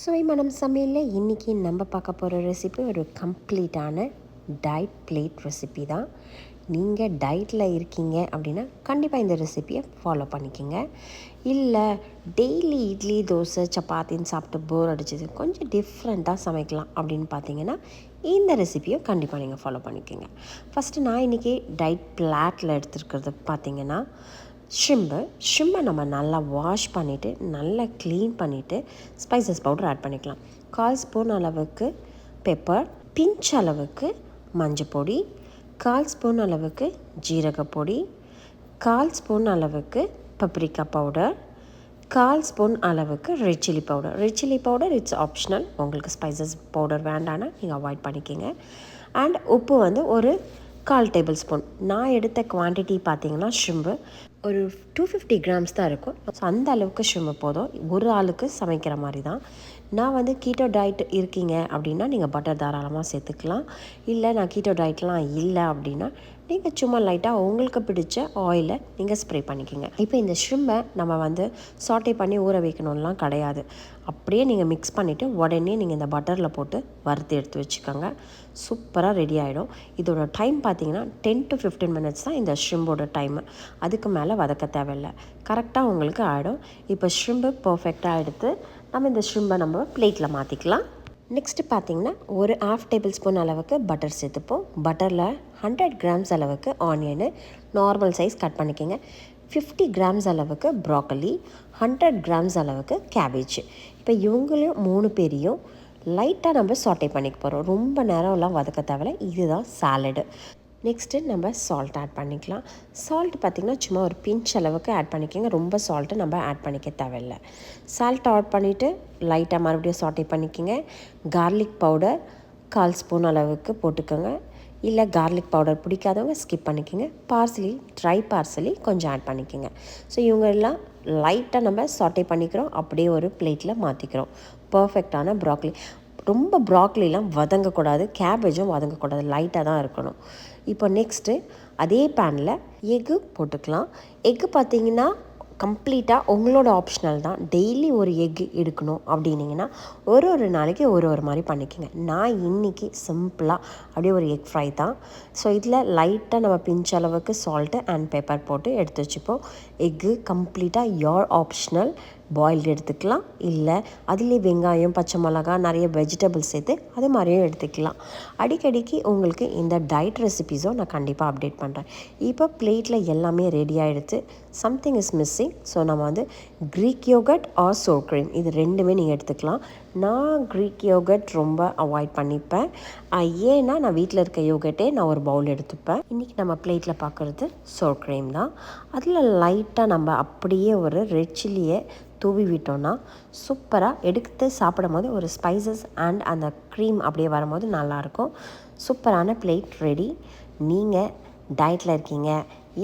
சுவை மனம் சமையலில் இன்றைக்கி நம்ம பார்க்க போகிற ரெசிபி ஒரு கம்ப்ளீட்டான டயட் பிளேட் ரெசிபி தான். நீங்கள் டயட்டில் இருக்கீங்க அப்படின்னா கண்டிப்பாக இந்த ரெசிப்பியை ஃபாலோ பண்ணிக்கோங்க. இல்லை டெய்லி இட்லி தோசை சப்பாத்தின்னு சாப்பிட்டு போர் அடிச்சது கொஞ்சம் டிஃப்ரெண்ட்டாக சமைக்கலாம் அப்படின்னு பார்த்தீங்கன்னா இந்த ரெசிப்பியை கண்டிப்பாக நீங்கள் ஃபாலோ பண்ணிக்கோங்க. நான் இன்றைக்கி டயட் பிளாட்டில் எடுத்துருக்கிறது பார்த்தீங்கன்னா ஷ்ரிம்பை நம்ம நல்லா வாஷ் பண்ணிவிட்டு நல்லா க்ளீன் பண்ணிவிட்டு ஸ்பைசஸ் பவுடர் ஆட் பண்ணிக்கலாம். 1/4 ஸ்பூன் அளவுக்கு பெப்பர், பிஞ்ச் அளவுக்கு மஞ்சள் பொடி, 1/4 ஸ்பூன் அளவுக்கு ஜீரகப்பொடி, 1/4 ஸ்பூன் அளவுக்கு பப்ரிக்கா பவுடர், 1/4 ஸ்பூன் அளவுக்கு red chilli powder it's optional. உங்களுக்கு ஸ்பைசஸ் பவுடர் வேண்டான்னா நீங்கள் அவாய்ட் பண்ணிக்கோங்க. அண்ட் உப்பு ஒரு 1/4 டேபிள் ஸ்பூன். நான் எடுத்த குவான்டிட்டி பார்த்திங்கன்னா ஷ்ரிம்பு ஒரு 250 கிராம்ஸ் தான் இருக்கும். ஸோ அந்த அளவுக்கு ஷ்ரிம்பு போதும், ஒரு ஆளுக்கு சமைக்கிற மாதிரி தான். நான் கீட்டோ டயட் இருக்கீங்க அப்படின்னா நீங்கள் பட்டர் தாராளமாக சேர்த்துக்கலாம். இல்லை நான் கீட்டோ டயட்லாம் இல்லை அப்படின்னா நீங்கள் சும்மா லைட்டாக உங்களுக்கு பிடிச்ச ஆயிலை நீங்கள் ஸ்ப்ரே பண்ணிக்கோங்க. இப்போ இந்த ஷ்ரிம்பை நம்ம சாட்டே பண்ணி ஊற வைக்கணும்லாம் கிடையாது. அப்படியே நீங்கள் மிக்ஸ் பண்ணிவிட்டு உடனே நீங்கள் இந்த பட்டரில் போட்டு வறுத்து எடுத்து வச்சுக்கோங்க. சூப்பராக ரெடி ஆகிடும். இதோட டைம் பார்த்தீங்கன்னா 10 to 15 மினிட்ஸ் தான் இந்த ஷ்ரிம்போட டைமு. அதுக்கு மேலே வதக்க தேவையில்லை, கரெக்டாக உங்களுக்கு ஆகிடும். இப்போ ஷ்ரிம்பு பர்ஃபெக்டாக எடுத்து நம்ம இந்த ஷ்ரிம்பை நம்ம பிளேட்டில் மாற்றிக்கலாம். நெக்ஸ்ட்டு பார்த்திங்கன்னா ஒரு 1/2 டேபிள் ஸ்பூன் அளவுக்கு பட்டர் சேர்த்துப்போம். பட்டரில் 100 கிராம்ஸ் அளவுக்கு ஆனியனு நார்மல் சைஸ் கட் பண்ணிக்கோங்க. 50 கிராம்ஸ் அளவுக்கு ப்ராக்கலி, 100 கிராம்ஸ் அளவுக்கு கேபேஜ். இப்போ இவங்களையும் 3 பேரையும் லைட்டாக நம்ம சாட்டே பண்ணிக்க போகிறோம். ரொம்ப நேரம்லாம் வதக்க தேவையில்லை. இதுதான் சாலடு. நெக்ஸ்ட்டு நம்ம சால்ட் ஆட் பண்ணிக்கலாம். சால்ட் பார்த்திங்கன்னா சும்மா ஒரு பிஞ்ச் அளவுக்கு ஆட் பண்ணிக்கோங்க. ரொம்ப சால்ட்டு நம்ம ஆட் பண்ணிக்க தேவையில்லை. சால்ட் ஆட் பண்ணிவிட்டு லைட்டாக மறுபடியும் சாட்டே பண்ணிக்கோங்க. கார்லிக் பவுடர் 1/4 ஸ்பூன் அளவுக்கு போட்டுக்கோங்க. இல்லை கார்லிக் பவுடர் பிடிக்காதவங்க ஸ்கிப் பண்ணிக்கோங்க. ட்ரை பார்சலி கொஞ்சம் ஆட் பண்ணிக்கோங்க. ஸோ இவங்க எல்லாம் லைட்டாக நம்ம சாட்டே பண்ணிக்கிறோம். அப்படியே ஒரு பிளேட்டில் மாற்றிக்கிறோம். பர்ஃபெக்டான ப்ராக்லி. ரொம்ப ப்ராக்லிலாம் வதங்கக்கூடாது, கேபேஜும் வதங்கக்கூடாது, லைட்டாக தான் இருக்கணும். இப்போ நெக்ஸ்ட்டு அதே பேனில் எக்கு போட்டுக்கலாம். எக்கு பார்த்திங்கன்னா கம்ப்ளீட்டாக உங்களோட ஆப்ஷனல் தான். டெய்லி ஒரு எக்கு எடுக்கணும் அப்படின்னிங்கன்னா ஒரு நாளைக்கு ஒரு மாதிரி பண்ணிக்கோங்க. நான் இன்றைக்கி சிம்பிளாக அப்படியே ஒரு எக் ஃப்ரை தான். ஸோ இதில் லைட்டாக நம்ம பிஞ்ச் அளவுக்கு சால்ட்டு அண்ட் பெப்பர் போட்டு எடுத்து வச்சுப்போம். எக்கு கம்ப்ளீட்டாக யோர் ஆப்ஷனல். பாயில்டு எடுத்துக்கலாம், இல்லை அதுலேயே வெங்காயம், பச்சை மிளகா, நிறைய வெஜிடபிள்ஸ் சேர்த்து அது மாதிரியும் எடுத்துக்கலாம். அடிக்கடிக்கு உங்களுக்கு இந்த டயட் ரெசிபீஸும் நான் கண்டிப்பாக அப்டேட் பண்ணுறேன். இப்போ பிளேட்டில் எல்லாமே ரெடி ஆகிடுச்சு. Something is missing. ஸோ நம்ம க்ரீக் யோகர்ட் ஆர் சோர் க்ரீம் இது ரெண்டுமே நீங்கள் எடுத்துக்கலாம். நான் க்ரீக் யோகர்ட் ரொம்ப அவாய்ட் பண்ணிப்பேன். ஏன்னா நான் வீட்டில் இருக்க யோகர்ட்டே நான் ஒரு பவுல் எடுத்துப்பேன். இன்றைக்கி நம்ம பிளேட்டில் பார்க்குறது சோர் க்ரீம் தான். அதில் லைட்டாக நம்ம அப்படியே ஒரு ரெட் சில்லியை தூவி விட்டோன்னா சூப்பராக எடுத்து சாப்பிடும் போது ஒரு ஸ்பைசஸ் அண்ட் அந்த க்ரீம் அப்படியே வரும்போது நல்லாயிருக்கும். சூப்பரான பிளேட் ரெடி. நீங்கள் டயட்டில் இருக்கீங்க,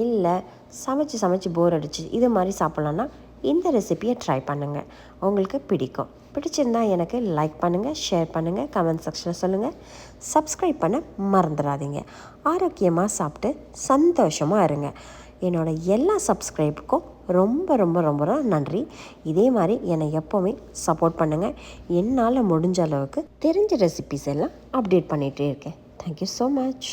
இல்லை சமைச்சு போர் அடிச்சு இது மாதிரி சாப்பிட்லான்னா இந்த ரெசிப்பியை ட்ரை பண்ணுங்கள். உங்களுக்கு பிடிச்சிருந்தா எனக்கு லைக் பண்ணுங்கள், ஷேர் பண்ணுங்கள், கமெண்ட் செக்ஷனில் சொல்லுங்கள். சப்ஸ்கிரைப் பண்ண மறந்துடாதீங்க. ஆரோக்கியமாக சாப்பிட்டு சந்தோஷமாக இருங்க. என்னோடய எல்லா சப்ஸ்கிரைபுக்கும் ரொம்ப நன்றி. இதே மாதிரி என்னை எப்போவுமே சப்போர்ட் பண்ணுங்கள். என்னால் முடிஞ்ச அளவுக்கு தெரிஞ்ச ரெசிபிஸ் எல்லாம் அப்டேட் பண்ணிகிட்டே இருக்கேன். Thank you so much.